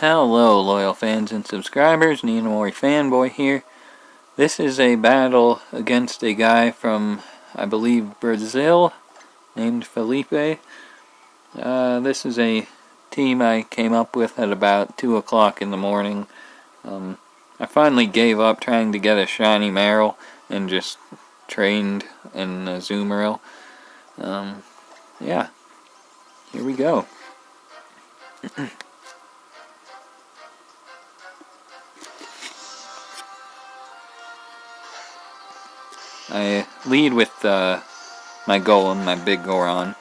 Hello, loyal fans and subscribers. Ninamori Fanboy here. This is a battle against a guy from, I believe, Brazil, named Felipe. This is a team I came up with at about 2 o'clock in the morning. I finally gave up trying to get a shiny Marill and just trained in Marill. Yeah, here we go. I lead with my golem, my big Goron,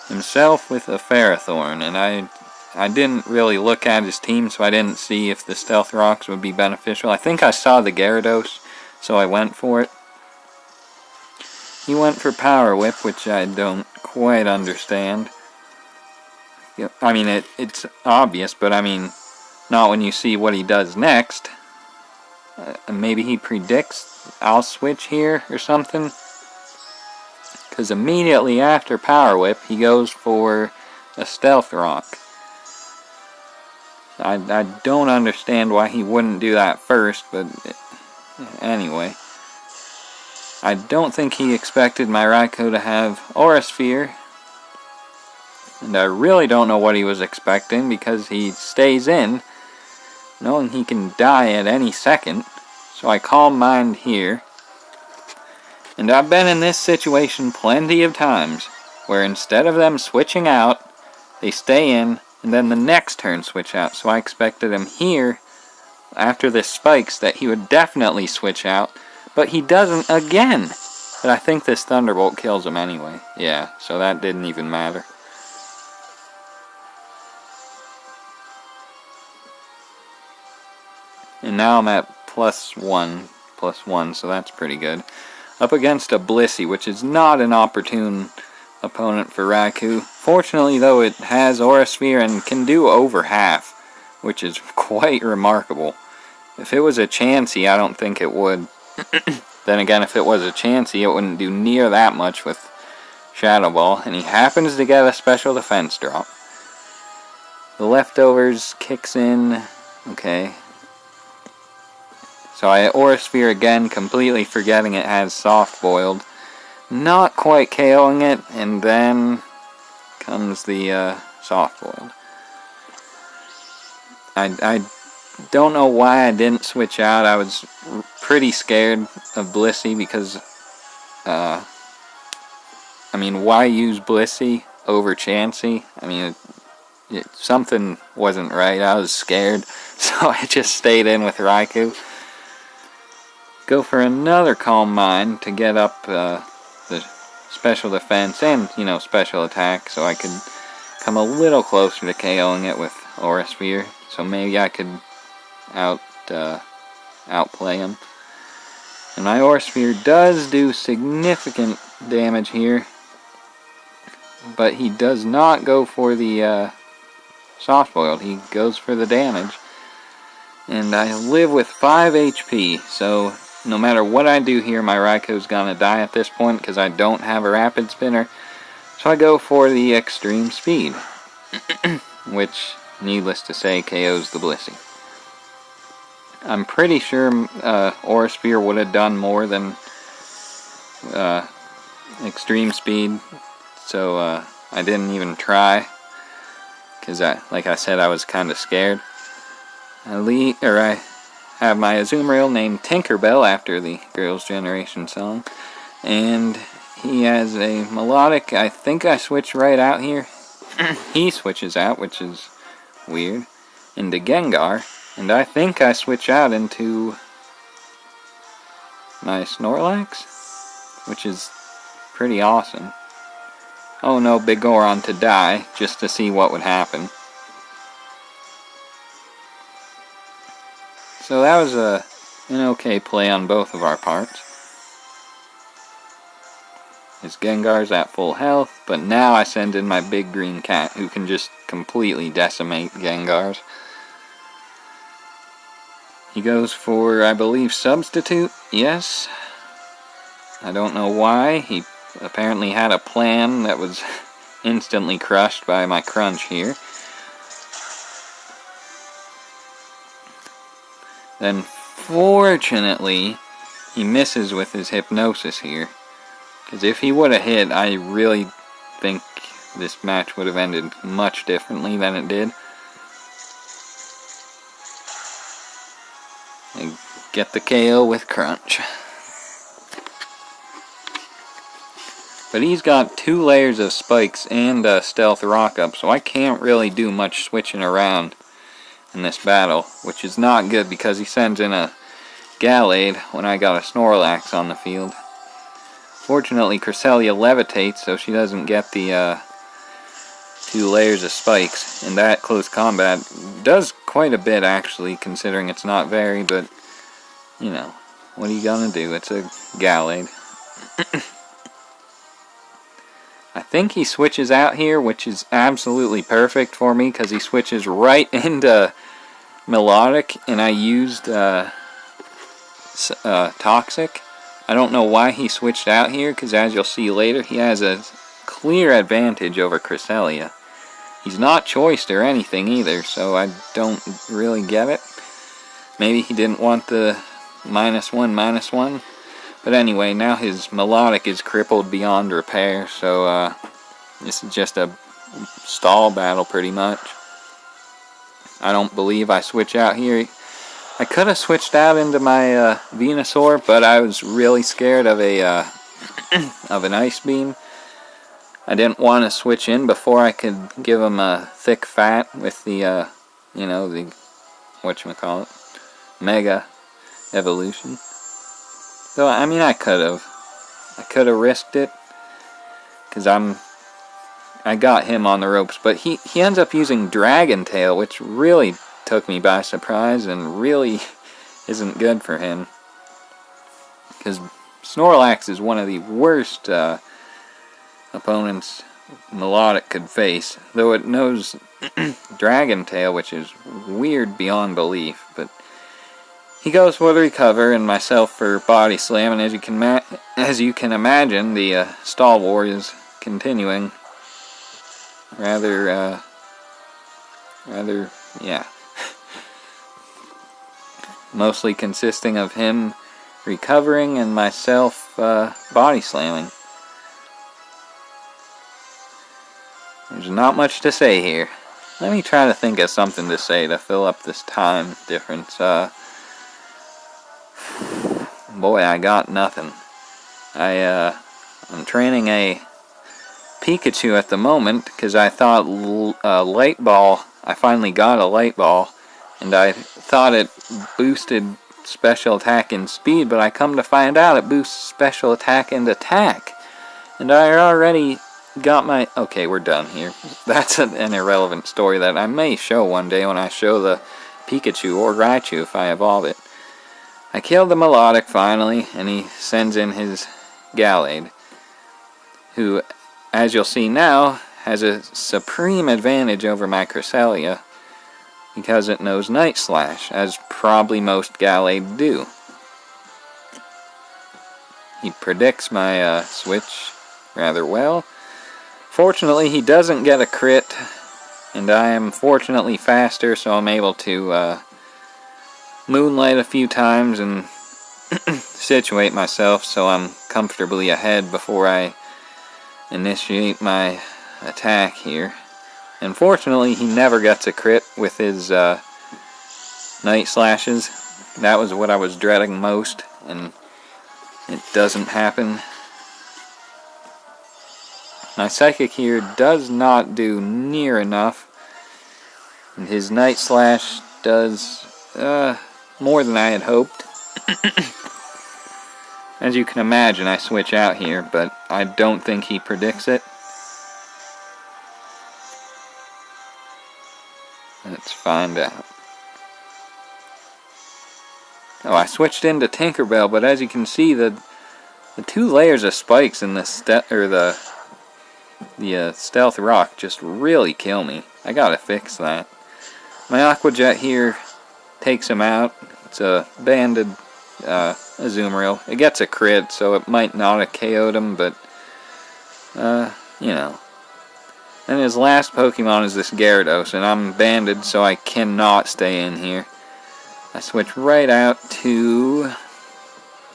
himself with a Ferrothorn, and I didn't really look at his team, so I didn't see if the Stealth Rocks would be beneficial. I think I saw the Gyarados, so I went for it. He went for Power Whip, which I don't quite understand. I mean, it's obvious, but I mean, not when you see what he does next. Maybe he predicts I'll switch here or something. Because immediately after Power Whip, he goes for a Stealth Rock. I don't understand why he wouldn't do that first, but anyway. I don't think he expected my Raikou to have Aura Sphere. And I really don't know what he was expecting, because he stays in, knowing he can die at any second. So I Calm Mind here. And I've been in this situation plenty of times, where instead of them switching out, they stay in, and then the next turn switch out. So I expected him here, after this spikes, that he would definitely switch out, but he doesn't again. But I think this Thunderbolt kills him anyway. Yeah, so that didn't even matter. And now I'm at +1, so that's pretty good. Up against a Blissey, which is not an opportune opponent for Raikou. Fortunately, though, it has Aura Sphere and can do over half, which is quite remarkable. If it was a Chansey, I don't think it would. Then again, if it was a Chansey, it wouldn't do near that much with Shadow Ball, and he happens to get a special defense drop. The Leftovers kicks in. Okay. So I Aura Sphere again, completely forgetting it has Soft Boiled. Not quite KOing it, and then comes the Soft Boiled. I don't know why I didn't switch out. I was pretty scared of Blissey because, I mean, why use Blissey over Chansey? I mean, something wasn't right. I was scared, so I just stayed in with Raikou. Go for another Calm Mind to get up the special defense and, special attack, so I could come a little closer to KOing it with Aura Sphere. So maybe I could outplay him. And my Aura Sphere does do significant damage here, but he does not go for the Soft Boiled. He goes for the damage. And I live with 5 HP, so no matter what I do here, my Raikou's gonna die at this point because I don't have a Rapid Spinner. So I go for the Extreme Speed, which, needless to say, KOs the Blissey. I'm pretty sure Aura Sphere would have done more than Extreme Speed, so I didn't even try, because like I said, I was kind of scared. I have my Azumarill named Tinkerbell after the Girls' Generation song, and he has a Melodic. I think I switch right out here. He switches out, which is weird, into Gengar, and I think I switch out into my Snorlax, which is pretty awesome. Oh no, Big Goron to die, just to see what would happen. So that was an okay play on both of our parts. His Gengar's at full health, but now I send in my big green cat, who can just completely decimate Gengars. He goes for, I believe, Substitute. Yes. I don't know why. He apparently had a plan that was instantly crushed by my Crunch here. Then fortunately, he misses with his hypnosis here. Because if he would have hit, I really think this match would have ended much differently than it did. And get the KO with Crunch. But he's got 2 layers of spikes and a stealth rock up, so I can't really do much switching around in this battle, which is not good because he sends in a Gallade when I got a Snorlax on the field. Fortunately, Cresselia levitates, so she doesn't get the 2 layers of spikes, and that close combat does quite a bit actually, considering it's not very, but you know, what are you gonna do? It's a Gallade. I think he switches out here, which is absolutely perfect for me because he switches right into Melodic, and I used Toxic. I don't know why he switched out here because, as you'll see later, he has a clear advantage over Cresselia. He's not choiced or anything either, so I don't really get it. Maybe he didn't want the -1/-1. But anyway, now his Melodic is crippled beyond repair, so this is just a stall battle pretty much. I don't believe I switch out here. I could have switched out into my Venusaur, but I was really scared of a of an Ice Beam. I didn't want to switch in before I could give him a thick fat with the, you know, the whatchamacallit, Mega Evolution. So, I mean, I could have risked it, because I got him on the ropes, but he ends up using Dragon Tail, which really took me by surprise, and really isn't good for him, because Snorlax is one of the worst opponents Melodic could face, though it knows Dragon Tail, which is weird beyond belief, but he goes for the recover and myself for Body Slam, and as you can imagine, the stall war is continuing. Rather, yeah. Mostly consisting of him recovering and myself body slamming. There's not much to say here. Let me try to think of something to say to fill up this time difference. Boy, I got nothing. I'm training a Pikachu at the moment because I thought Light Ball. I finally got a Light Ball, and I thought it boosted special attack and speed, but I come to find out it boosts special attack and attack. And I already got my... Okay, we're done here. That's an irrelevant story that I may show one day when I show the Pikachu or Raichu if I evolve it. I killed the Melodic finally, and he sends in his Gallade, who, as you'll see now, has a supreme advantage over my Cresselia because it knows Night Slash, as probably most Gallade do. He predicts my switch rather well. Fortunately, he doesn't get a crit, and I am fortunately faster, so I'm able to moonlight a few times and situate myself so I'm comfortably ahead before I initiate my attack here. And fortunately, he never gets a crit with his Night Slashes. That was what I was dreading most, and it doesn't happen. My Psychic here does not do near enough, and his Night Slash does more than I had hoped. As you can imagine, I switch out here, but I don't think he predicts it. Let's find out. Oh, I switched into Tinkerbell, but as you can see, the 2 layers of spikes in the Stealth Rock just really kill me. I gotta fix that. My Aqua Jet here takes him out. It's a banded Azumarill. It gets a crit, so it might not have KO'd him, but you know. And his last Pokemon is this Gyarados, and I'm banded, so I cannot stay in here. I switch right out to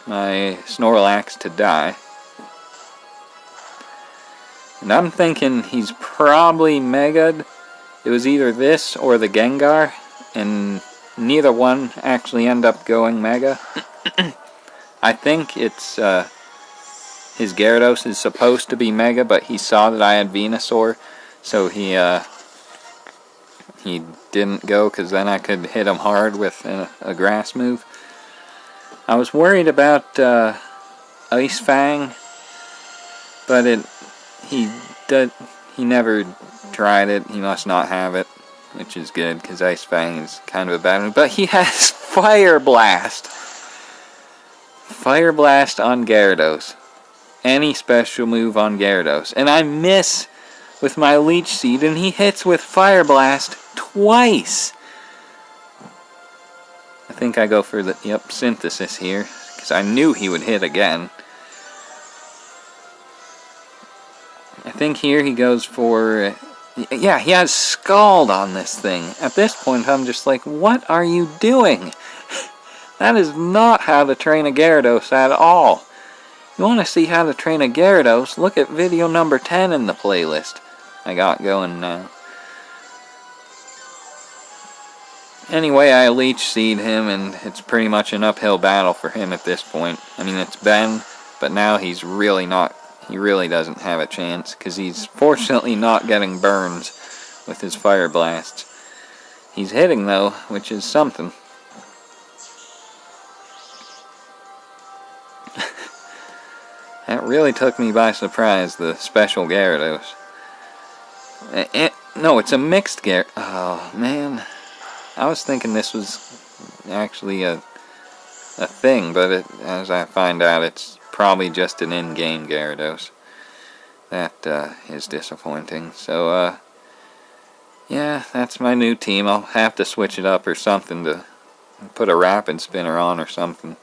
my Snorlax to die. And I'm thinking he's probably Mega'd. It was either this or the Gengar, and neither one actually end up going Mega. I think it's his Gyarados is supposed to be Mega, but he saw that I had Venusaur, so he didn't go, because then I could hit him hard with a grass move. I was worried about Ice Fang, but he never tried it. He must not have it, which is good, because Ice Fang is kind of a bad move. But he has Fire Blast. Fire Blast on Gyarados. Any special move on Gyarados. And I miss with my Leech Seed, and he hits with Fire Blast twice. I think I go for the, Synthesis here, because I knew he would hit again. I think here he goes for, yeah, he has Scald on this thing. At this point, I'm just like, what are you doing? That is not how to train a Gyarados at all. You want to see how to train a Gyarados? Look at video number 10 in the playlist I got going now. Anyway, I Leech Seed him, and it's pretty much an uphill battle for him at this point. I mean, it's Ben, but now he's really not, he really doesn't have a chance, because he's fortunately not getting burns with his Fire Blasts. He's hitting, though, which is something. That really took me by surprise, the special Gyarados. No, it's a mixed Gyarados. Oh, man. I was thinking this was actually a thing, but as I find out, it's probably just an in-game Gyarados. That is disappointing. So, yeah, that's my new team. I'll have to switch it up or something to put a Rapid Spinner on or something.